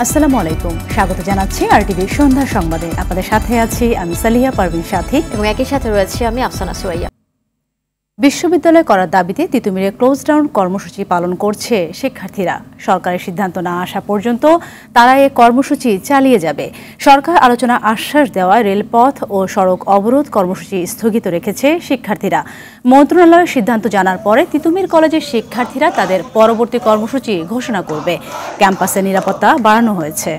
আসসালামু আলাইকুম, স্বাগত জানাচ্ছি আরটিভি সন্ধ্যা সংবাদে। আপনাদের সাথে আছি আমি সালিহা পারভিন সাথী এবং একই সাথে রয়েছে আমি আফসানা সুরাইয়া। বিশ্ববিদ্যালয় করার দাবিতে তিতুমিরে ক্লোজ ডাউন কর্মসূচি পালন করছে শিক্ষার্থীরা। সরকারের সিদ্ধান্ত না আসা পর্যন্ত তারা এই কর্মসূচি চালিয়ে যাবে। সরকার আলোচনা আশ্বাস দেওয়ায় রেলপথ ও সড়ক অবরোধ কর্মসূচি স্থগিত রেখেছে শিক্ষার্থীরা। মন্ত্রণালয়ের সিদ্ধান্ত জানার পরে তিতুমির কলেজের শিক্ষার্থীরা তাদের পরবর্তী কর্মসূচি ঘোষণা করবে। ক্যাম্পাসে নিরাপত্তা বাড়ানো হয়েছে।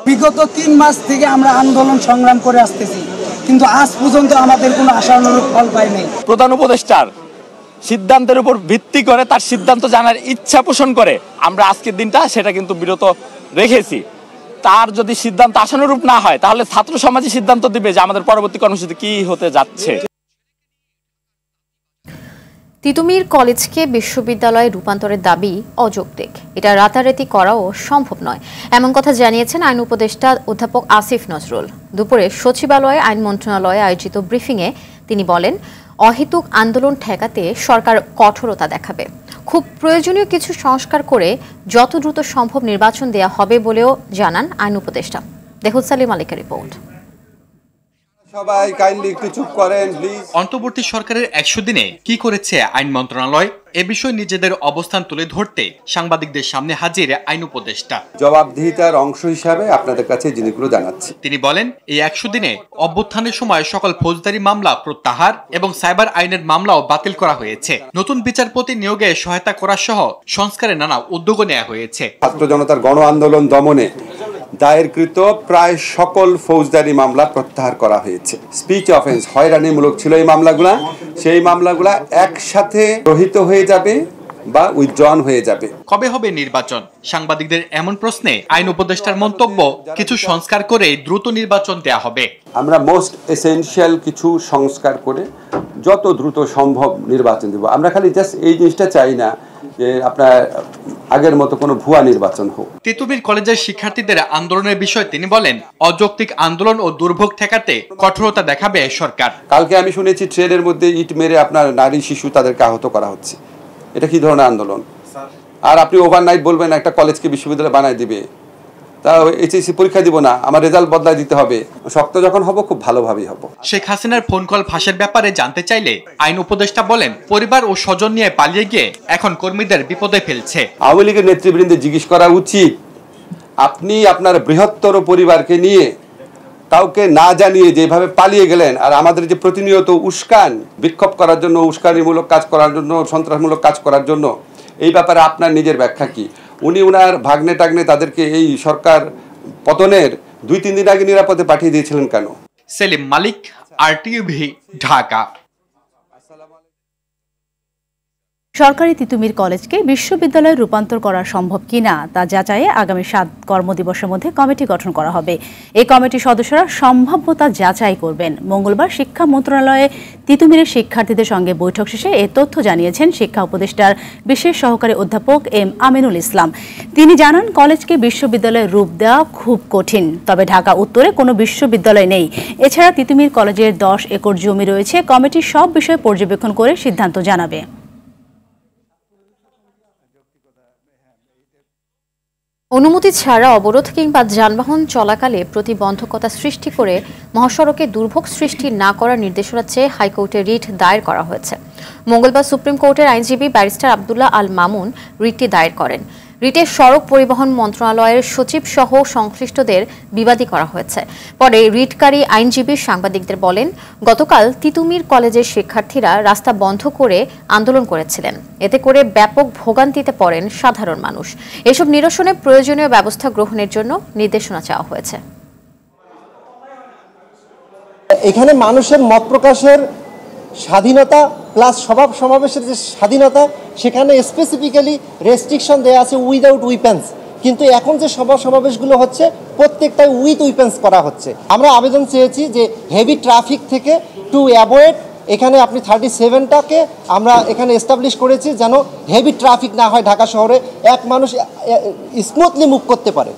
বিগত ৩ মাস থেকে আমরা আন্দোলন সংগ্রাম করে আসতেছি, কিন্তু আজ পর্যন্ত আমাদের কোনো আশানুরূপ ফল পাই নাই। প্রধান উপদেষ্টার সিদ্ধান্তের উপর ভিত্তি করে তার সিদ্ধান্ত জানার ইচ্ছা পোষণ করে আমরা আজকের দিনটা সেটা কিন্তু বিরত রেখেছি। তার যদি সিদ্ধান্ত আশানুরূপ না হয় তাহলে ছাত্র সমাজই সিদ্ধান্ত দিবে যে আমাদের পরবর্তী কর্মসূচি কি হতে যাচ্ছে। তিতুমির কলেজকে বিশ্ববিদ্যালয়ে রূপান্তরের দাবি অযৌক্তিক, এটা রাতারাতি করাও সম্ভব নয়, এমন কথা জানিয়েছেন আইন উপদেষ্টা অধ্যাপক আসিফ নজরুল। দুপুরে সচিবালয়ে আইন মন্ত্রণালয়ে আয়োজিত ব্রিফিংয়ে তিনি বলেন, অহেতুক আন্দোলন ঠেকাতে সরকার কঠোরতা দেখাবে। খুব প্রয়োজনীয় কিছু সংস্কার করে যত দ্রুত সম্ভব নির্বাচন দেয়া হবে বলেও জানান আইন উপদেষ্টা। দেখুন সালিম মালিকের রিপোর্ট। সবাই কাইন্ডলি একটু চুপ করেন প্লিজ। অন্তর্বর্তী সরকারের ১০০ দিনে কি করেছে আইন মন্ত্রণালয়, এ বিষয়ে নিজেদের অবস্থান তুলে ধরতে সাংবাদিকদের সামনে হাজির আইন উপদেষ্টা। জবাবদিহিতার অংশ হিসাবে আপনাদের কাছে জিনিসগুলো জানাচ্ছি। তিনি বলেন, এই ১০০ দিনে অভ্যুত্থানের সময় সকল ফৌজদারি মামলা প্রত্যাহার এবং সাইবার আইনের মামলাও বাতিল করা হয়েছে। নতুন বিচারপতি নিয়োগে সহায়তা করা সহ সংস্কারের নানা উদ্যোগও নেওয়া হয়েছে। ছাত্র জনতার গণ আন্দোলন দমনে দায়েরকৃত প্রায় সকল ফৌজদারি মামলা প্রত্যাহার করা হয়েছে। স্পিচ অফেন্স, হয়রানিমূলক ছিল এই মামলাগুলা, সেই মামলাগুলা একসাথে রহিত হয়ে যাবে বা উইথড্রন হয়ে যাবে। কবে হবে নির্বাচন? সাংবাদিকদের এমন প্রশ্নে আইন উপদেষ্টার মন্তব্য, কিছু সংস্কার করে দ্রুত নির্বাচন দেয়া হবে। আমরা মোস্ট এসেনশিয়াল কিছু সংস্কার করে যত দ্রুত সম্ভব নির্বাচন দেব। আমরা খালি জাস্ট এই জিনিসটা চাই না যে আপনার আগের মতো কোনো ভুয়া নির্বাচন হোক। তিতুমির কলেজের শিক্ষার্থীদের আন্দোলনের বিষয়ে তিনি বলেন, অযৌক্তিক আন্দোলন ও দুর্ভোগ ঠেকাতে কঠোরতা দেখাবে সরকার। কালকে আমি শুনেছি ট্রেনের মধ্যে ইট মেরে আপনার নারী শিশু তাদেরকে আহত করা হচ্ছে। এটা কি ধরনের আন্দোলন? আর আপনি ওভারনাইট বলবেন একটা কলেজকে বিশ্ববিদ্যালয় বানায় দিবে, তা এইচএসসি পরীক্ষা দিব না, আমার রেজাল্ট বদলায় দিতে হবে। শক্ত যখন হব খুব ভালোভাবেই হব। শেখ হাসিনার ফোন কল ফাঁসের ব্যাপারে জানতে চাইলে আইন উপদেষ্টা বলেন, পরিবার ও স্বজন নিয়ে পালিয়ে গিয়ে এখন কর্মীদের বিপদে ফেলছে। আওয়ামী লীগের নেতৃবৃন্দে জিজ্ঞেস করা উচিত, আপনি আপনার বৃহত্তর পরিবারকে নিয়ে কাউকে না জানিয়ে যেভাবে পালিয়ে গেলেন, আর আমাদের যে প্রতিনিয়ত উস্কান, বিক্ষোভ করার জন্য, উস্কানিমূলক কাজ করার জন্য, সন্ত্রাসমূলক কাজ করার জন্য, এই ব্যাপারে আপনার নিজের ব্যাখ্যা কি? উনি ওনার ভাগ্নে টাগ্নে তাদেরকে এই সরকার পতনের ২-৩ দিন আগে নিরাপদে পাঠিয়ে দিয়েছিলেন কেন? সেলিম মালিক, আরটিভি, ঢাকা। সরকারি তিতুমির কলেজকে বিশ্ববিদ্যালয়ে রূপান্তর করা সম্ভব কিনা তা যাচাইয়ে আগামী ৭ কর্মদিবসের মধ্যে কমিটি গঠন করা হবে। এই কমিটির সদস্যরা সম্ভাব্যতা যাচাই করবেন। মঙ্গলবার শিক্ষা মন্ত্রণালয়ে তিতুমিরের শিক্ষার্থীদের সঙ্গে বৈঠক শেষে এ তথ্য জানিয়েছেন শিক্ষা উপদেষ্টার বিশেষ সহকারী অধ্যাপক এম আমিনুল ইসলাম। তিনি জানান, কলেজকে বিশ্ববিদ্যালয়ে রূপ দেওয়া খুব কঠিন, তবে ঢাকা উত্তরে কোনো বিশ্ববিদ্যালয় নেই। এছাড়া তিতুমির কলেজের ১০ একর জমি রয়েছে। কমিটি সব বিষয় পর্যবেক্ষণ করে সিদ্ধান্ত জানাবে। অনুমতি ছাড়া অবরোধ কিংবা যানবাহন চলাকালে প্রতিবন্ধকতা সৃষ্টি করে মহাসড়কে দুর্ভোগ সৃষ্টি না করার নির্দেশনা চেয়ে হাইকোর্টে রিট দায়ের করা হয়েছে। মঙ্গলবার সুপ্রিম কোর্টের আইনজীবী ব্যারিস্টার আব্দুল্লাহ আল মামুন রিটটি দায়ের করেন। রিটে সড়ক পরিবহন মন্ত্রণালয়ের সচিব সহ সংশ্লিষ্টদের বিবাদী করা হয়েছে। পরে রিটকারী আইনজীবী সাংবাদিকদের বলেন, গতকাল তিতুমির কলেজের শিক্ষার্থীরা রাস্তা বন্ধ করে আন্দোলন করেছিলেন। এতে করে ব্যাপক ভোগান্তিতে পড়েন সাধারণ মানুষ। এসব নিরসনে প্রয়োজনীয় ব্যবস্থা গ্রহণের জন্য নির্দেশনা চাওয়া হয়েছে। এখানে মানুষের মত প্রকাশের স্বাধীনতা প্লাস সভা সমাবেশের যে স্বাধীনতা, সেখানে স্পেসিফিক্যালি রেস্ট্রিকশন দেওয়া আছে উইদাউট উইপেন্স, কিন্তু এখন যে সভা সমাবেশগুলো হচ্ছে প্রত্যেকটাই উইথ উইপেন্স করা হচ্ছে। আমরা আবেদন চেয়েছি যে হেভি ট্রাফিক থেকে টু অ্যাভয়েড, এখানে আপনি 37টাকে আমরা এখানে এস্টাবলিশ করেছি যেন হেভি ট্রাফিক না হয়, ঢাকা শহরে এক মানুষ স্মুথলি মুভ করতে পারে।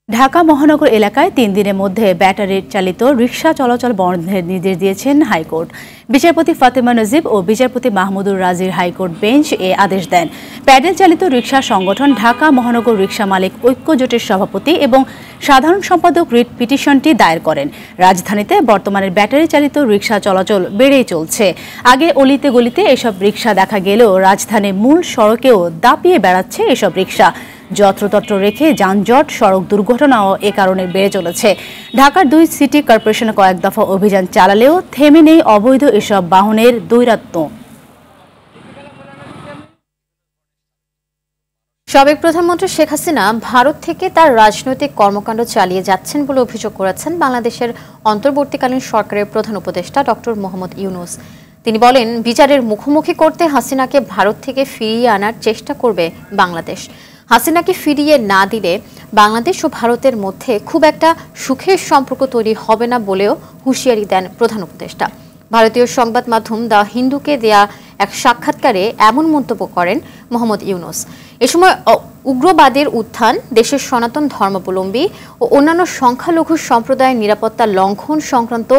ঢাকা মহানগর এলাকায় 3 দিনের মধ্যে ব্যাটারি চালিত রিকশা চলাচল বন্ধের নির্দেশ দিয়েছেন হাইকোর্ট। বিচারপতি ফাতেমা নজিব ও বিচারপতি মাহমুদুর রাজির হাইকোর্ট বেঞ্চ এ আদেশ দেন। প্যাডেল চালিত রিকশা সংগঠন ঢাকা মহানগর রিকশা মালিক ঐক্য জোটের সভাপতি এবং সাধারণ সম্পাদক রিট পিটিশনটি দায়ের করেন। রাজধানীতে বর্তমানে ব্যাটারি চালিত রিকশা চলাচল বেড়েই চলছে। আগে অলিতে গলিতে এসব রিকশা দেখা গেলেও রাজধানীর মূল সড়কেও দাপিয়ে বেড়াচ্ছে এসব রিকশা। যত্রতত্র রেখে যানজট, সড়ক দুর্ঘটনাও এ কারণে বেড়ে চলেছে। ঢাকার 2 সিটি কর্পোরেশন কয়েক দফা অভিযান চালালেও থেমে নেই অবৈধ এসব বাহনের দৌরাত্ম্য। সাবেক প্রধানমন্ত্রী শেখ হাসিনা ভারত থেকে তার রাজনৈতিক কর্মকাণ্ড চালিয়ে যাচ্ছেন বলে অভিযোগ করেছেন বাংলাদেশের অন্তর্বর্তীকালীন সরকারের প্রধান উপদেষ্টা ডক্টর মোহাম্মদ ইউনূস। তিনি বলেন, বিচারের মুখোমুখি করতে হাসিনাকে ভারত থেকে ফিরিয়ে আনার চেষ্টা করবে বাংলাদেশ। হাসিনাকে ফিরিয়ে না দিলে বাংলাদেশ ও ভারতের মধ্যে খুব একটা সুখের সম্পর্ক তৈরি হবে না বলেও হুঁশিয়ারি দেন প্রধান উপদেষ্টা। ভারতীয় সংবাদ মাধ্যম দ্য হিন্দুকে দেয়া এক সাক্ষাৎকারে এমন মন্তব্য করেন মোহাম্মদ ইউনূস। এ সময় উগ্রবাদের উত্থান, দেশের সনাতন ধর্মাবলম্বী ও অন্যান্য সংখ্যালঘু সম্প্রদায়ের নিরাপত্তা লঙ্ঘন সংক্রান্ত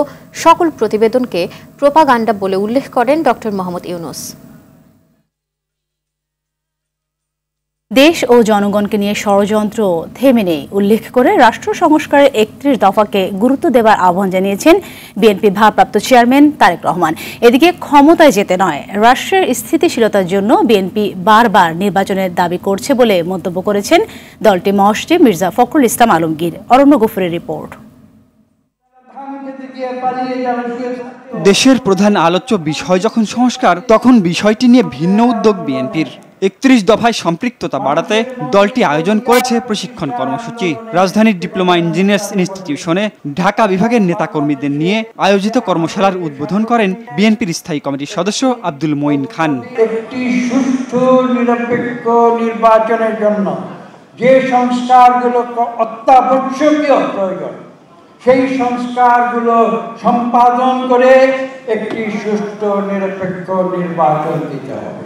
সকল প্রতিবেদনকে প্রোপাগান্ডা বলে উল্লেখ করেন ডক্টর মোহাম্মদ ইউনূস। দেশ ও জনগণকে নিয়ে ষড়যন্ত্র থেমে নেই উল্লেখ করে রাষ্ট্র সংস্কারের 31 দফাকে গুরুত্ব দেওয়ার আহ্বান জানিয়েছেন বিএনপি ভারপ্রাপ্ত চেয়ারম্যান তারেক রহমান। এদিকে ক্ষমতায় যেতে নয়, রাষ্ট্রের স্থিতিশীলতার জন্য বিএনপি বারবার নির্বাচনের দাবি করছে বলে মন্তব্য করেছেন দলটির মহাসচিব মির্জা ফখরুল ইসলাম আলমগীর। অরণ্য গফুরের রিপোর্ট। দেশের প্রধান আলোচ্য বিষয় যখন সংস্কার, তখন বিষয়টি নিয়ে ভিন্ন উদ্যোগ বিএনপির। 31 দফায় সম্পৃক্ততা বাড়াতে দলটি আয়োজন করেছে প্রশিক্ষণ কর্মসূচি। রাজধানীর ডিপ্লোমা ইঞ্জিনিয়ার্স ইনস্টিটিউশনে ঢাকা বিভাগের নেতাকর্মীদের নিয়ে আয়োজিত কর্মশালার উদ্বোধন করেন বিএনপির স্থায়ী কমিটির সদস্য আব্দুল মঈন খান। একটি সুষ্ঠু নিরপেক্ষ নির্বাচনের জন্য যে সংস্কারগুলো অত্যাবশ্যকীয় প্রয়োজন, সেই সংস্কারগুলো সম্পাদন করে একটি সুষ্ঠু নিরপেক্ষ নির্বাচন দিতে হবে।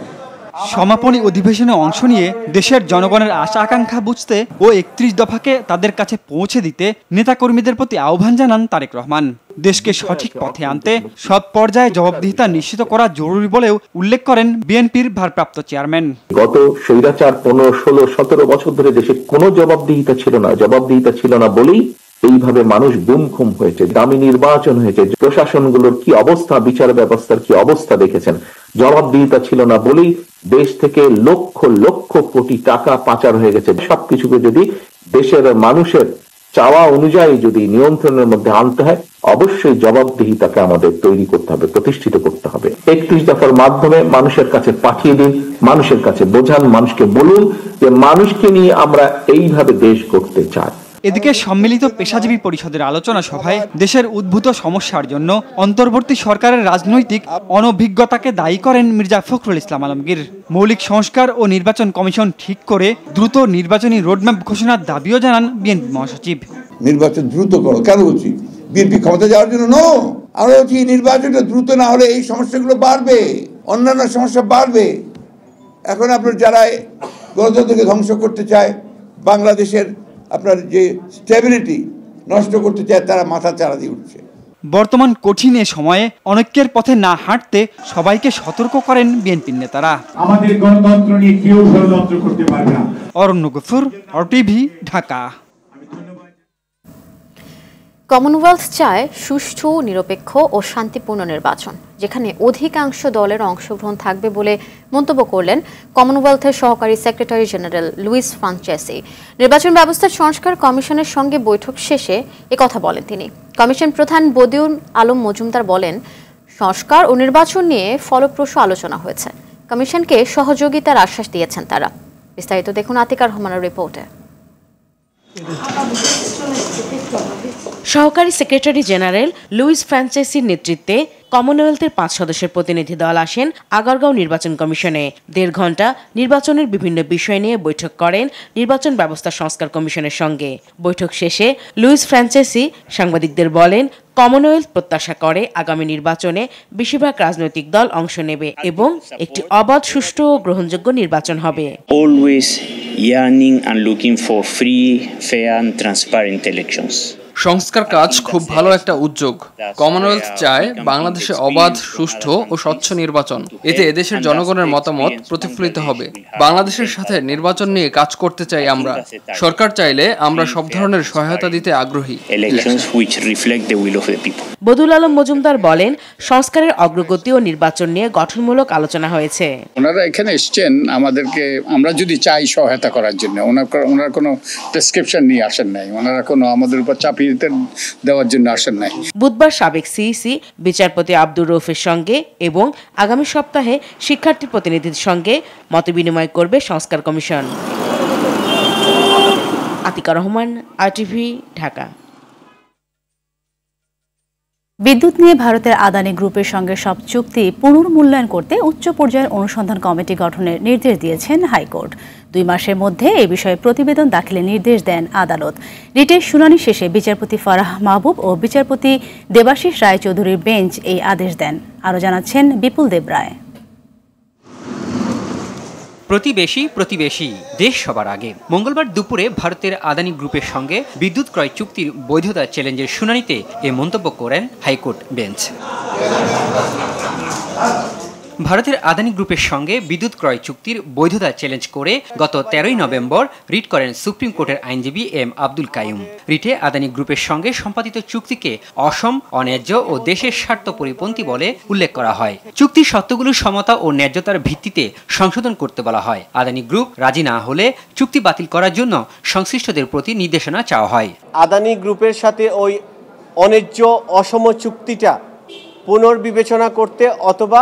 সমাপনী অধিবেশনে অংশ নিয়ে দেশের জনগণের আশা আকাঙ্ক্ষা বুঝতে ও 31 দফাকে তাদের কাছে পৌঁছে দিতে নেতাকর্মীদের প্রতি আহ্বান জানান তারেক রহমান। দেশকে সঠিক পথে আনতে সব পর্যায়ে জবাবদিহিতা নিশ্চিত করা জরুরি বলেও উল্লেখ করেন বিএনপির ভারপ্রাপ্ত চেয়ারম্যান। গত স্বৈরাচার 15, 16, 17 বছর ধরে দেশে কোনো জবাবদিহিতা ছিল না বলেই এইভাবে মানুষ গুম খুম হয়েছে, দামি নির্বাচন হয়েছে, প্রশাসনগুলোর কি অবস্থা, বিচার ব্যবস্থার কি অবস্থা দেখেছেন। জবাবদিহিতা ছিল না বলেই দেশ থেকে লক্ষ লক্ষ কোটি টাকা পাচার হয়ে গেছে। সবকিছুকে যদি দেশের মানুষের চাওয়া অনুযায়ী যদি নিয়ন্ত্রণের মধ্যে আনতে হয়, অবশ্যই জবাবদিহিতাকে আমাদের তৈরি করতে হবে, প্রতিষ্ঠিত করতে হবে। 31 দফার মাধ্যমে মানুষের কাছে পাঠিয়ে দিন, মানুষের কাছে বোঝান, মানুষকে বলুন যে মানুষকে নিয়ে আমরা এইভাবে দেশ করতে চাই। এদিকে সম্মিলিত পেশাজীবী পরিষদের আলোচনা সভায় দেশের উদ্ভূত সমস্যার জন্য অন্তর্বর্তী সরকারের রাজনৈতিক অনভিজ্ঞতাকে দায়ী করেন মির্জা ফখরুল ইসলাম আলমগীর। মৌলিক সংস্কার ও নির্বাচন কমিশন ঠিক করে দ্রুত নির্বাচনী রোডম্যাপ ঘোষণার দাবিও জানান বিএনপি মহাসচিব। নির্বাচন দ্রুত করো, কেন বলছি? বিএনপি ক্ষমতা যাওয়ার জন্য নো, আমরা বলছি নির্বাচনটা দ্রুত না হলে এই সমস্যাগুলো বাড়বে, অন্যান্য সমস্যা বাড়বে। এখন আপনার যারা গণতন্ত্রকে ধ্বংস করতে চায়, বাংলাদেশের আপনার যে স্টেবিলিটি নষ্ট করতে চায়, তারা মাথা চারা দিয়ে উঠছে। বর্তমান কঠিন এ সময়ে অনৈক্যের পথে না হাঁটতে সবাইকে সতর্ক করেন বিএনপির নেতারা। আমাদের গণতন্ত্র নিয়ে কেউ ষড়যন্ত্র করতে পারবে না। অরণ্য গফুর, RTV, ঢাকা। কমনওয়েলথ চায় সুষ্ঠু, নিরপেক্ষ ও শান্তিপূর্ণ নির্বাচন, যেখানে অধিকাংশ দলের অংশগ্রহণ থাকবে বলে মন্তব্য করলেন কমনওয়েলথের সহকারী সেক্রেটারি জেনারেল লুইস ফ্রাঞ্চেসি। নির্বাচন ব্যবস্থার সংস্কার কমিশনের সঙ্গে বৈঠক শেষে একথা বলেন তিনি। কমিশন প্রধান বদিউল আলম মজুমদার বলেন, সংস্কার ও নির্বাচন নিয়ে ফলপ্রসূ আলোচনা হয়েছে। কমিশনকে সহযোগিতার আশ্বাস দিয়েছেন তারা। বিস্তারিত দেখুন আতিকার রহমানের রিপোর্টে। সহকারী সেক্রেটারি জেনারেল লুইস ফ্রান্সেসির নেতৃত্বে কমনওয়েলথের ৫ সদস্যের প্রতিনিধি দল আসেন আগারগাঁও নির্বাচন কমিশনে। ১.৫ ঘণ্টা নির্বাচনের বিভিন্ন বিষয় নিয়ে বৈঠক করেন নির্বাচন ব্যবস্থা সংস্কার কমিশনের সঙ্গে। বৈঠক শেষে লুইস ফ্রান্সেসি সাংবাদিকদের বলেন, কমনওয়েলথ প্রত্যাশা করে আগামী নির্বাচনে বেশিরভাগ রাজনৈতিক দল অংশ নেবে এবং একটি অবাধ, সুষ্ঠু ও গ্রহণযোগ্য নির্বাচন হবে। Always yearning and looking for free, fair and transparent elections. সংস্কার কাজ খুব ভালো একটা উদ্যোগ। কমনওয়েলথ চায় বাংলাদেশে অবাধ, সুষ্ঠু ও স্বচ্ছ নির্বাচন। এতে এদেশের জনগণের মতামত প্রতিফলিত হবে। বাংলাদেশের সাথে নির্বাচন নিয়ে কাজ করতে চাই আমরা। সরকার চাইলে আমরা সব ধরনের সহায়তা দিতে আগ্রহী। বদুল আলম মজুমদার বলেন, সংস্কারের অগ্রগতি ও নির্বাচন নিয়ে গঠনমূলক আলোচনা হয়েছে। ওনারা এখানে এসছেন আমাদেরকে, আমরা যদি চাই সহায়তা করার জন্য, ওনারা কোনো প্রেসক্রিপশন নিয়ে আসেন নাই, ওনারা কোনো আমাদের উপর চাপিয়ে দেওয়ার জন্য আসেন নাই। বুধবার সাবেক সিইসি বিচারপতি আব্দুর রউফের সঙ্গে এবং আগামী সপ্তাহে শিক্ষার্থী প্রতিনিধিদের সঙ্গে মতবিনিময় করবে সংস্কার কমিশন। আতিকা রহমান, আরটিভি, ঢাকা। বিদ্যুৎ নিয়ে ভারতের আদানি গ্রুপের সঙ্গে সব চুক্তি পুনর্মূল্যায়ন করতে উচ্চ পর্যায়ের অনুসন্ধান কমিটি গঠনের নির্দেশ দিয়েছেন হাইকোর্ট। 2 মাসের মধ্যে এ বিষয়ে প্রতিবেদন দাখিলের নির্দেশ দেন আদালত। রিটের শুনানি শেষে বিচারপতি ফারাহ মাহবুব ও বিচারপতি দেবাশিস রায়চৌধুরীর বেঞ্চ এই আদেশ দেন। আরও জানাচ্ছেন বিপুল দেব রায়। প্রতিবেশী দেশ সবার আগে। মঙ্গলবার দুপুরে ভারতের আদানি গ্রুপের সঙ্গে বিদ্যুৎ ক্রয় চুক্তির বৈধতা চ্যালেঞ্জের শুনানিতে এ মন্তব্য করেন হাইকোর্ট বেঞ্চ। ভারতের আদানি গ্রুপের সঙ্গে বিদ্যুৎ ক্রয় চুক্তির বৈধতা চ্যালেঞ্জ করে গত 13 নভেম্বর রিট করেন সুপ্রিম কোর্টের আইনজীবী এম আব্দুল কাইয়ুম। রিটে আদানি গ্রুপের সঙ্গে সম্পাদিত চুক্তিকে অসম, অন্যায্য ও দেশের স্বার্থ পরিপন্থী বলে উল্লেখ করা হয়। চুক্তির শর্তগুলো সমতা ও ন্যায্যতার ভিত্তিতে সংশোধন করতে বলা হয়। আদানি গ্রুপ রাজি না হলে চুক্তি বাতিল করার জন্য সংশ্লিষ্টদের প্রতি নির্দেশনা চাওয়া হয়। আদানি গ্রুপের সাথে ওই অন্যায্য, অসম চুক্তিটা পুনর্বিবেচনা করতে অথবা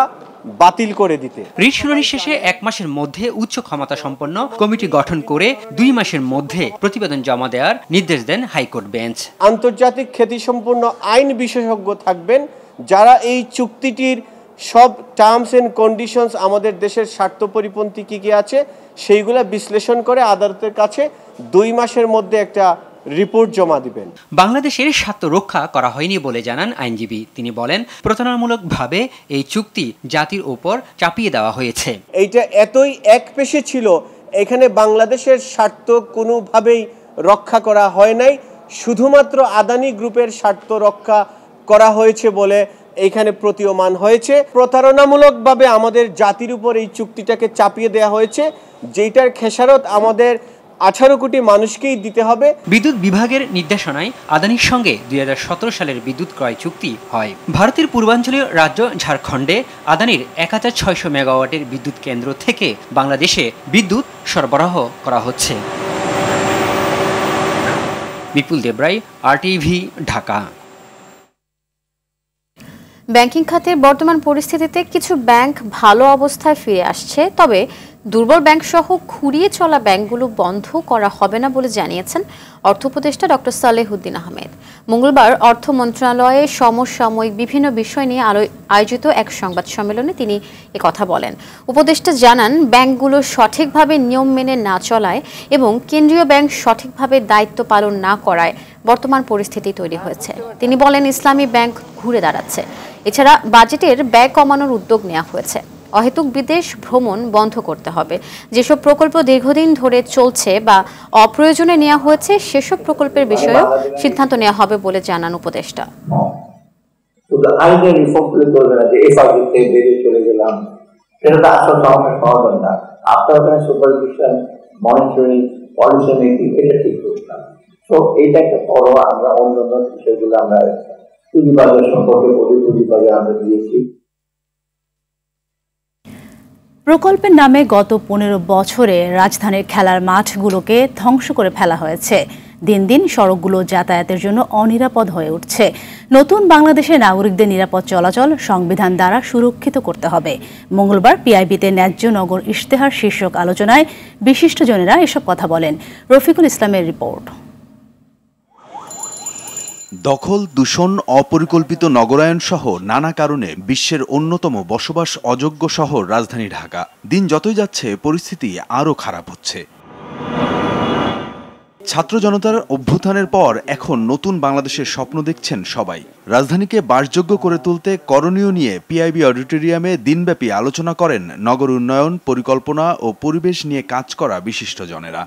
বাতিল করে দিতে। রিট শুনানি শেষে 1 মাসের মধ্যে উচ্চ ক্ষমতা সম্পন্ন কমিটি গঠন করে 2 মাসের মধ্যে প্রতিবেদন জমা দেওয়ার নির্দেশ দেন হাইকোর্ট বেঞ্চ। আন্তর্জাতিক খ্যাতিসম্পন্ন আইন বিশেষজ্ঞ থাকবেন যারা এই চুক্তিটির সব টার্মস এন্ড কন্ডিশনস আমাদের দেশের স্বার্থ পরিপন্থী কি আছে সেইগুলা বিশ্লেষণ করে আদালতের কাছে 2 মাসের মধ্যে একটা রিপোর্ট জমা দিবেন। বাংলাদেশের স্বার্থ রক্ষা করা হয়নি বলে জানান আইনজীবী। তিনি বলেন, প্রতারণামূলকভাবে এই চুক্তি জাতির উপর চাপিয়ে দেওয়া হয়েছে। এইটা এতই একপেশে ছিল, এখানে বাংলাদেশের স্বার্থ কোনোভাবেই রক্ষা করা হয় নাই, শুধুমাত্র আদানি গ্রুপের স্বার্থ রক্ষা করা হয়েছে বলে এইখানে প্রতীয়মান হয়েছে। প্রতারণামূলকভাবে আমাদের জাতির উপর এই চুক্তিটাকে চাপিয়ে দেওয়া হয়েছে, যেটার খেসারত আমাদের 18 কোটি মানুষকেই দিতে হবে। বিদ্যুৎ বিভাগের নির্দেশনায় আদানির সঙ্গে 2017 সালের বিদ্যুৎ ক্রয় চুক্তি হয়। ভারতের পূর্বাঞ্চলীয় রাজ্য ঝাড়খণ্ডে আদানির 1600 মেগাওয়াটের বিদ্যুৎ কেন্দ্র থেকে বাংলাদেশে বিদ্যুৎ সরবরাহ করা হচ্ছে। বিপুল দেবরায়, আরটিভি, ঢাকা। ব্যাংকিং খাতের বর্তমান পরিস্থিতিতে কিছু ব্যাংক ভালো অবস্থায় ফিরে আসছে, তবে দুর্বল ব্যাংক সহ খুঁড়িয়ে চলা ব্যাংকগুলো বন্ধ করা হবে না বলে জানিয়েছেন অর্থ উপদেষ্টা ডক্টর সালেহুদ্দিন আহমেদ। মঙ্গলবার অর্থ মন্ত্রণালয়ে সমসাময়িক বিভিন্ন বিষয় নিয়ে আয়োজিত এক সংবাদ সম্মেলনে তিনি একথা বলেন। উপদেষ্টা জানান, ব্যাংকগুলো সঠিকভাবে নিয়ম মেনে না চলায় এবং কেন্দ্রীয় ব্যাংক সঠিকভাবে দায়িত্ব পালন না করায় বর্তমান পরিস্থিতি তৈরি হয়েছে। তিনি বলেন, ইসলামী ব্যাংক ঘুরে দাঁড়াচ্ছে। এছাড়া বাজেটের ব্যয় কমানোর উদ্যোগ নেওয়া হয়েছে। অহেতুক বিদেশ ভ্রমণ বন্ধ করতে হবে। যেসব প্রকল্প দীর্ঘদিন ধরে চলছে বা অপ্রয়োজনে নেওয়া হয়েছে সেসব প্রকল্পের বিষয়েও সিদ্ধান্ত নেওয়া হবে বলে জানান উপদেষ্টা। আইনের রিফর্মগুলো চলবে না, যে এফআরবিতে বেরিয়ে চলে গেলাম, সেটা তো আসল সমস্যার সমাধান না। আপনার ওখানে সুপারভিশন, মনিটরিং, পলিসি মেকিং এটা ঠিক করতাম। তো এইটা একটা বড়, আমরা অন্যান্য বিষয়গুলো আমরা পুঁজিবাজার সম্পর্কে পুঁজিবাজার আমরা দিয়েছি। প্রকল্পের নামে গত 15 বছরে রাজধানীর খেলার মাঠগুলোকে ধ্বংস করে ফেলা হয়েছে। দিন দিন সড়কগুলো যাতায়াতের জন্য অনিরাপদ হয়ে উঠছে। নতুন বাংলাদেশের নাগরিকদের নিরাপদ চলাচল সংবিধান দ্বারা সুরক্ষিত করতে হবে। মঙ্গলবার পিআইবিতে ন্যায্য নগর ইশতেহার শীর্ষক আলোচনায় বিশিষ্টজনেরা এসব কথা বলেন। রফিকুল ইসলামের রিপোর্ট। দখল, দূষণ, অপরিকল্পিত নগরায়ন সহ নানা কারণে বিশ্বের অন্যতম বসবাস অযোগ্য শহর রাজধানী ঢাকা। দিন যতই যাচ্ছে পরিস্থিতি আরও খারাপ হচ্ছে। ছাত্র জনতার অভ্যুত্থানের পর এখন নতুন বাংলাদেশের স্বপ্ন দেখছেন সবাই। রাজধানীকে বাসযোগ্য করে তুলতে করণীয় নিয়ে পিআইবি অডিটোরিয়ামে দিনব্যাপী আলোচনা করেন নগর উন্নয়ন, পরিকল্পনা ও পরিবেশ নিয়ে কাজ করা বিশিষ্টজনেরা।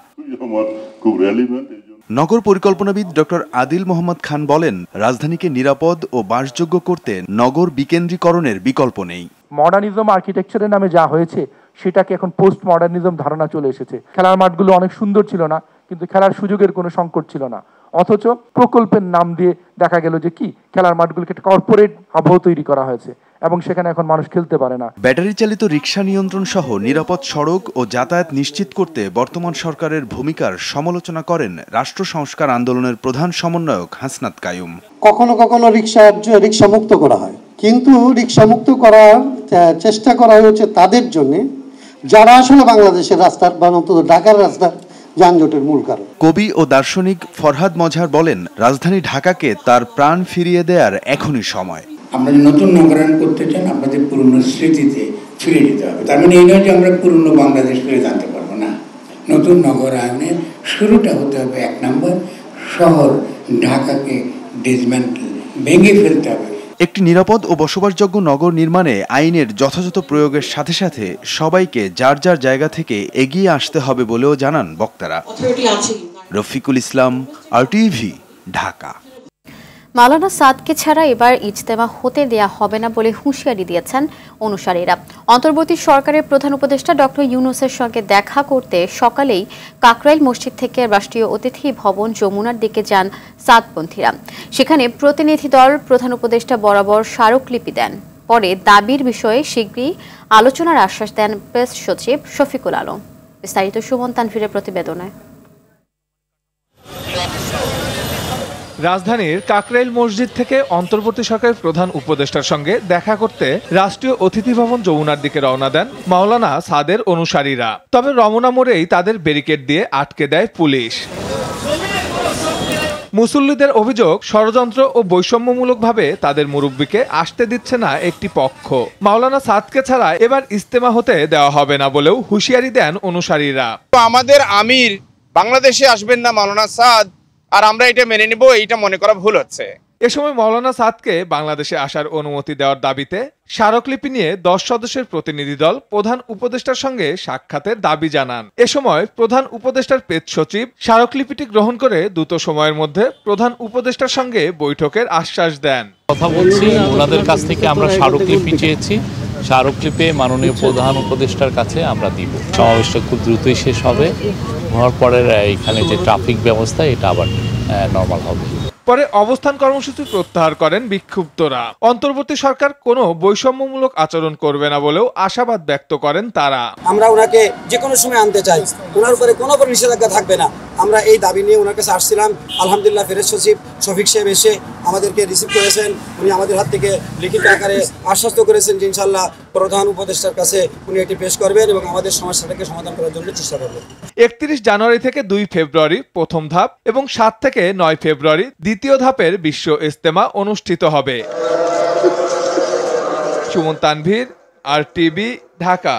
নগর পরিকল্পনাবিদ ডক্টর আদিল মোহাম্মদ খান বলেন, রাজধানীকে নিরাপদ ও বাসযোগ্য করতে নগর বিকেন্দ্রীকরণের বিকল্প নেই। মডার্নিজম আর্কিটেকচারের নামে যা হয়েছে সেটাকে এখন পোস্ট মডার্নিজম ধারণা চলে এসেছে। খেলার মাঠগুলো অনেক সুন্দর ছিল না, কিন্তু খেলার সুযোগের কোনো সংকট ছিল না, অথচ প্রকল্পের নাম দিয়ে দেখা গেল যে কি খেলার মাঠগুলোকে একটা কর্পোরেট আবহ তৈরি করা হয়েছে এবং সেখানে এখন মানুষ খেলতে পারে না। ব্যাটারি চালিত রিকশা নিয়ন্ত্রণ সহ নিরাপদ সড়ক ও যাতায়াত নিশ্চিত করতে বর্তমান সরকারের ভূমিকার সমালোচনা করেন রাষ্ট্র সংস্কার আন্দোলনের প্রধান সমন্বয়ক হাসনাত কায়ুম। কখনো কখনো রিকশা মুক্ত করা হয়, কিন্তু রিকশা মুক্ত করার চেষ্টা করা হয়েছে তাদের জন্য যারা আসলে বাংলাদেশের রাস্তার বা অন্তত ঢাকার রাস্তার যানজটের মূল কারণ। কবি ও দার্শনিক ফরহাদ মজহার বলেন, রাজধানী ঢাকাকে তার প্রাণ ফিরিয়ে দেওয়ার এখনই সময়। আমরা নতুন নগরায়ন করতে চান, আপনাদের পুরনো স্মৃতিতে ফিরে যেতে হবে। তার মানে এই নয় যে আমরা পুরনো বাংলাদেশ ফিরে জানতে পারবো না। নতুন নগরায়নের শুরুটা হতে হবে 1 নম্বর, শহর ঢাকাকে ডিসম্যান্টল ভেঙে ফেলতে হবে। একটি নিরাপদ ও বসবাসযোগ্য নগর নির্মাণে আইনের যথাযথ প্রয়োগের সাথে সাথে সবাইকে যার যার জায়গা থেকে এগিয়ে আসতে হবে বলেও জানান বক্তারা। রফিকুল ইসলাম, RTV, ঢাকা। মাওলানা সাদকে ছাড়া এবার ইজতেমা হতে দেয়া হবে না বলে হুঁশিয়ারি দিয়েছেন অনুসারীরা। অন্তর্বর্তী সরকারের প্রধান উপদেষ্টা ডক্টর ইউনূসের সঙ্গে দেখা করতে সকালেই কাকরাইল মসজিদ থেকে রাষ্ট্রীয় অতিথি ভবন যমুনার দিকে যান সাদপন্থীরা। সেখানে প্রতিনিধি দল প্রধান উপদেষ্টা বরাবর স্মারকলিপি দেন। পরে দাবির বিষয়ে শীঘ্রই আলোচনার আশ্বাস দেন প্রেস সচিব শফিকুল আলম। বিস্তারিত সুমন তানভীরের প্রতিবেদনে। রাজধানীর কাকরাইল মসজিদ থেকে অন্তর্বর্তী সরকারের প্রধান উপদেষ্টার সঙ্গে দেখা করতে রাষ্ট্রীয় অতিথি ভবন যমুনার দিকে রওনা দেন মাওলানা সাদের অনুসারীরা। তবে রমনা মোড়েই তাদের ব্যারিকেড দিয়ে আটকে দেয় পুলিশ। মুসল্লিদের অভিযোগ, ষড়যন্ত্র ও বৈষম্যমূলকভাবে তাদের মুরব্বিকে আসতে দিচ্ছে না একটি পক্ষ। মাওলানা সাদকে ছাড়া এবার ইজতেমা হতে দেওয়া হবে না বলেও হুঁশিয়ারি দেন অনুসারীরা। আমাদের আমির বাংলাদেশে আসবেন না মাওলানা সাদ, আর আমরা এটা মেনে নিব, এইটা মনে করা ভুল হচ্ছে। এ সময় মাওলানা সাদকে বাংলাদেশে আসার অনুমতি দেওয়ার দাবিতে স্মারকলিপি নিয়ে 10 সদস্যের প্রতিনিধি দল প্রধান উপদেষ্টার সঙ্গে সাক্ষাতের দাবি জানান। এ সময় প্রধান উপদেষ্টার প্রেস সচিব স্মারকলিপিটি গ্রহণ করে দ্রুত সময়ের মধ্যে প্রধান উপদেষ্টার সঙ্গে বৈঠকের আশ্বাস দেন। কথা বলছি, ওনাদের কাছ থেকে আমরা স্মারকলিপি চেয়েছি, স্মারকলিপি মাননীয় প্রধান উপদেষ্টার কাছে আমরা দিব। সমাবেশটা খুব দ্রুতই শেষ হবে, হওয়ার পরে এখানে যে ট্রাফিক ব্যবস্থা এটা আবার নরমাল হবে। পরে অবস্থান কর্মসূচি প্রত্যাহার করেন বিক্ষুব্ধরা। অন্তর্বর্তী সরকার কোনো বৈষম্যমূলক আচরণ করবে না বলেও আশাবাদ ব্যক্ত করেন তারা। আমরা ওনাকে যে কোনো সময় আনতে চাই, ওনার উপরে কোনো নিষেধাজ্ঞা থাকবে না। আমরা এই দাবি নিয়ে ওনার কাছে আসছিলাম। আলহামদুলিল্লাহ প্রেস সচিব শফিক সাহেব এসে আমাদেরকে রিসিভ করেছেন। উনি আমাদের হাত থেকে লিখিত আকারে আশ্বস্ত করেছেন যে ইনশাআল্লাহ প্রধান উপদেষ্টার কাছে উনি এটি পেশ করবেন এবং আমাদের সমস্যাটাকে সমাধান করার জন্য চেষ্টা করবেন। 31 জানুয়ারি থেকে 2 ফেব্রুয়ারি প্রথম ধাপ এবং 7 থেকে 9 ফেব্রুয়ারি দ্বিতীয় ধাপের বিশ্ব ইজতেমা অনুষ্ঠিত হবে। সুমন তানভীর, RTV, ঢাকা।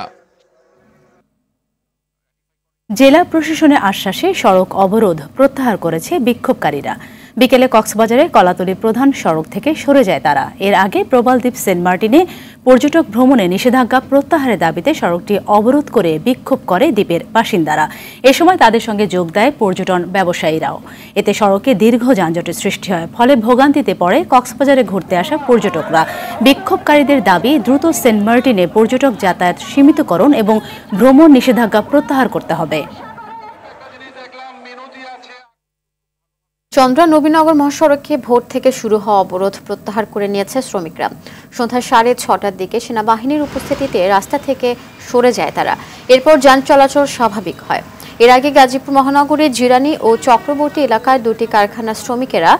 জেলা প্রশাসনের আশ্বাসে সড়ক অবরোধ প্রত্যাহার করেছে বিক্ষোভকারীরা। বিকেলে কক্সবাজারের কলাতলী প্রধান সড়ক থেকে সরে যায় তারা। এর আগে প্রবালদ্বীপ সেন্ট মার্টিনে পর্যটক ভ্রমণে নিষেধাজ্ঞা প্রত্যাহারের দাবিতে সড়কটি অবরোধ করে বিক্ষোভ করে দ্বীপের বাসিন্দারা। এ সময় তাদের সঙ্গে যোগ দেয় পর্যটন ব্যবসায়ীরাও। এতে সড়কে দীর্ঘ যানজটের সৃষ্টি হয়, ফলে ভোগান্তিতে পড়ে কক্সবাজারে ঘুরতে আসা পর্যটকরা। বিক্ষোভকারীদের দাবি, দ্রুত সেন্ট মার্টিনে পর্যটক যাতায়াত সীমিতকরণ এবং ভ্রমণ নিষেধাজ্ঞা প্রত্যাহার করতে হবে। চন্দ্রা নবীনগর মহাসড়কে ভোর থেকে শুরু হওয়া অবরোধ প্রত্যাহার করে নিয়েছে শ্রমিকরা। সন্ধ্যা 6:30টার দিকে সেনাবাহিনীর উপস্থিতিতে রাস্তা থেকে সরে যায় তারা। এরপর যান চলাচল স্বাভাবিক হয়। এর আগে গাজীপুর মহানগরীর জিরানি ও চক্রবর্তী এলাকার 2টি কারখানার শ্রমিকেরা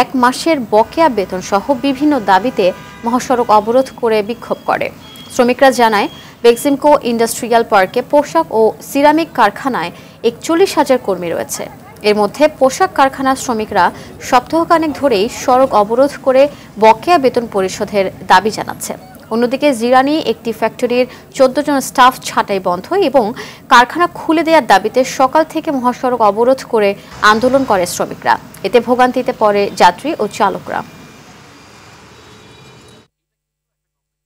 1 মাসের বকেয়া বেতন সহ বিভিন্ন দাবিতে মহাসড়ক অবরোধ করে বিক্ষোভ করে। শ্রমিকরা জানায়, বেক্সিমকো ইন্ডাস্ট্রিয়াল পার্কে পোশাক ও সিরামিক কারখানায় 41,000 কর্মী রয়েছে। এর মধ্যে পোশাক কারখানার শ্রমিকরা সপ্তাহখানেক ধরেই সড়ক অবরোধ করে বকেয়া বেতন পরিশোধের দাবি জানাচ্ছে। অন্যদিকে জিরানি একটি ফ্যাক্টরির 14 জন স্টাফ ছাঁটাই বন্ধ এবং কারখানা খুলে দেওয়ার দাবিতে সকাল থেকে মহাসড়ক অবরোধ করে আন্দোলন করে শ্রমিকরা। এতে ভোগান্তিতে পড়ে যাত্রী ও চালকরা।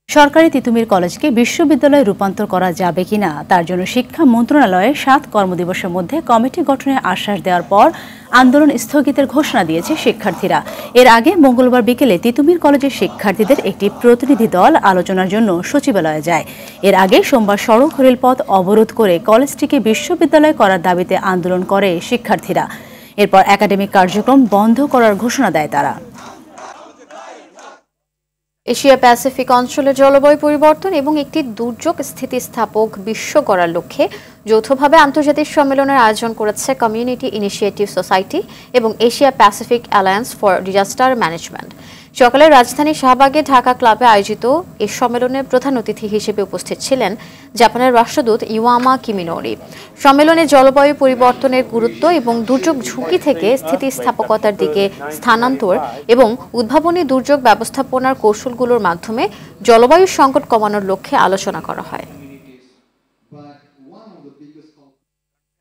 সরকারি তিতুমির কলেজকে বিশ্ববিদ্যালয়ে রূপান্তর করা যাবে কিনা তার জন্য শিক্ষা মন্ত্রণালয়ে 7 কর্মদিবসের মধ্যে কমিটি গঠনের আশ্বাস দেওয়ার পর আন্দোলন স্থগিতের ঘোষণা দিয়েছে শিক্ষার্থীরা। এর আগে মঙ্গলবার বিকেলে তিতুমির কলেজের শিক্ষার্থীদের একটি প্রতিনিধি দল আলোচনার জন্য সচিবালয়ে যায়। এর আগে সোমবার সড়ক রেলপথ অবরোধ করে কলেজটিকে বিশ্ববিদ্যালয় করার দাবিতে আন্দোলন করে শিক্ষার্থীরা। এরপর একাডেমিক কার্যক্রম বন্ধ করার ঘোষণা দেয় তারা। এশিয়া প্যাসিফিক অঞ্চলের জলবায়ু পরিবর্তন এবং একটি দুর্যোগ স্থিতিস্থাপক বিশ্ব গড়ার লক্ষ্যে যৌথভাবে আন্তর্জাতিক সম্মেলনের আয়োজন করেছে কমিউনিটি ইনিশিয়েটিভ সোসাইটি এবং Asia Pacific alliance for disaster management. সকালে রাজধানী শাহবাগে ঢাকা ক্লাবে আয়োজিত এই সম্মেলনে প্রধান অতিথি হিসেবে উপস্থিত ছিলেন জাপানের রাষ্ট্রদূত ইওয়ামা কিমিনোরি। সম্মেলনে জলবায়ু পরিবর্তনের গুরুত্ব এবং দুর্যোগ ঝুঁকি থেকে স্থিতিস্থাপকতার দিকে স্থানান্তর এবং উদ্ভাবনী দুর্যোগ ব্যবস্থাপনার কৌশলগুলোর মাধ্যমে জলবায়ু সংকট কমানোর লক্ষ্যে আলোচনা করা হয়।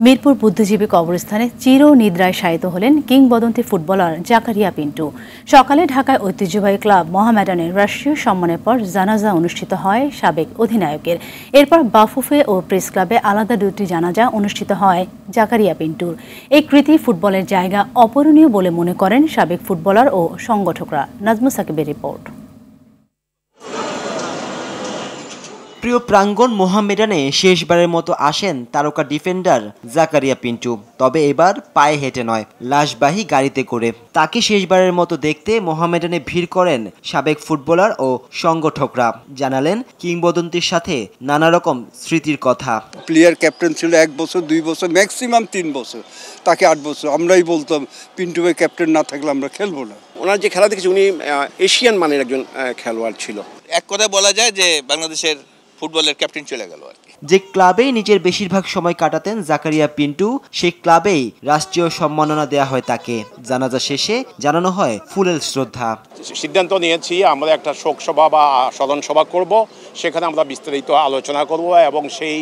মিরপুর বুদ্ধিজীবী কবরস্থানে চির নিদ্রায় শায়িত হলেন কিংবদন্তি ফুটবলার জাকারিয়া পিন্টু। সকালে ঢাকায় ঐতিহ্যবাহী ক্লাব মোহামেডানের রাষ্ট্রীয় সম্মানের পর জানাজা অনুষ্ঠিত হয় সাবেক অধিনায়কের। এরপর বাফুফে ও প্রেস ক্লাবে আলাদা 2টি জানাজা অনুষ্ঠিত হয় জাকারিয়া পিন্টুর। এই কৃতি ফুটবলের জায়গা অপূরণীয় বলে মনে করেন সাবেক ফুটবলার ও সংগঠকরা। নাজমুস সাকিবের রিপোর্ট। প্রিয় প্রাঙ্গণ মোহামেডানে শেষবারের মতো আসেন তারকা ডিফেন্ডার জাকারিয়া পিন্টু। তবে এবার পায়ে হেঁটে নয়, লাশবাহী গাড়িতে করে। তাকে শেষবারের মতো দেখতে মোহামেডানে ভিড় করেন সাবেক ফুটবলার ও সংগঠকরা। জানালেন কিংবদন্তির সাথে নানা রকম স্মৃতির কথা। প্লেয়ার ক্যাপ্টেন ছিল 1 বছর 2 বছর ম্যাক্সিমাম 3 বছর, তাকে 8 বছর। আমরাই বলতাম পিন্টু ভাই ক্যাপ্টেন না থাকলে আমরা খেলবো না। ওনার যে খেলা দেখেছি উনি এশিয়ান মানের একজন খেলোয়াড় ছিল। এক কথায় বলা যায় যে বাংলাদেশের ফুটবলের ক্যাপ্টেন চলে গেল আর কি। যে ক্লাবেই নিজের বেশিরভাগ সময় কাটাতেন জাকারিয়া পিন্টু, সেই ক্লাবেই রাষ্ট্রীয় সম্মাননা দেয়া হয় তাকে। জানাজা শেষে জানানো হয় ফুলেল শ্রদ্ধা। সিদ্ধান্ত নিয়েছি আমরা একটা শোক সভা বা স্মরণ সভা করব, সেখানে আমরা বিস্তারিত আলোচনা করব এবং সেই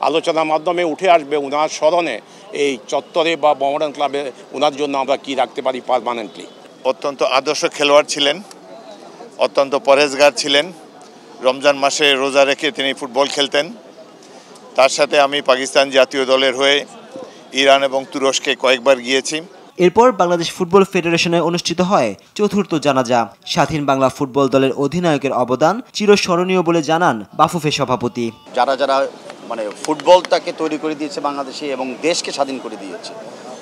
আলোচনার মাধ্যমে উঠে আসবে ওনার স্মরণে এই চত্বরে বা মোহামেডান ক্লাবে ওনার জন্য আমরা কি রাখতে পারি পার্মানেন্টলি। অত্যন্ত আদর্শ খেলোয়াড় ছিলেন, অত্যন্ত পরেজগার ছিলেন। রমজান মাসে রোজা রেখে তিনি ফুটবল খেলতেন। তার সাথে আমি পাকিস্তান জাতীয় দলের হয়ে ইরান এবং তুরস্কে কয়েকবার গিয়েছি। এরপর বাংলাদেশ ফুটবল ফেডারেশনে অনুষ্ঠিত হয় 4র্থ জানাজা। স্বাধীন বাংলা ফুটবল দলের অধিনায়কের অবদান চিরস্মরণীয় বলে জানান বাফুফে সভাপতি। যারা যারা মানে ফুটবলটাকে তৈরি করে দিয়েছে বাংলাদেশে এবং দেশকে স্বাধীন করে দিয়েছে,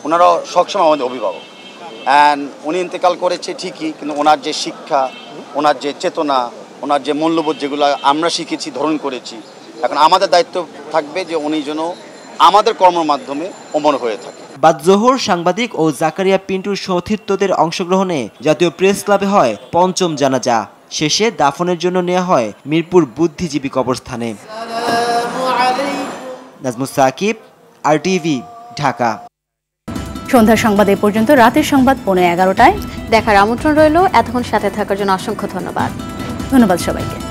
ওনারা সবসময় আমাদের অভিভাবক। অ্যান্ড উনি ইন্তেকাল করেছে ঠিকই, কিন্তু ওনার যে শিক্ষা, ওনার যে চেতনা, ওনার যে মূল্যবোধ যেগুলো আমরা শিখেছি, ধারণ করেছি, এখন আমাদের দায়িত্ব থাকবে যে উনি যেন আমাদের কর্মের মাধ্যমে অমর হয়ে থাকে। বাদ জোহর সাংবাদিক ও জাকারিয়া পিন্টুর সতীর্থদের অংশগ্রহণে জাতীয় প্রেস ক্লাবে হয় 5ম জানাজা। শেষে দাফনের জন্য নেওয়া হয় মিরপুর বুদ্ধিজীবী কবরস্থানে। নাজমুস সাকিব, RTV, ঢাকা। সন্ধ্যার সংবাদ এ পর্যন্ত। রাতের সংবাদ 11:15টায় দেখার আমন্ত্রণ রইল। এতক্ষণ সাথে থাকার জন্য অসংখ্য ধন্যবাদ। ধন্যবাদ সবাইকে।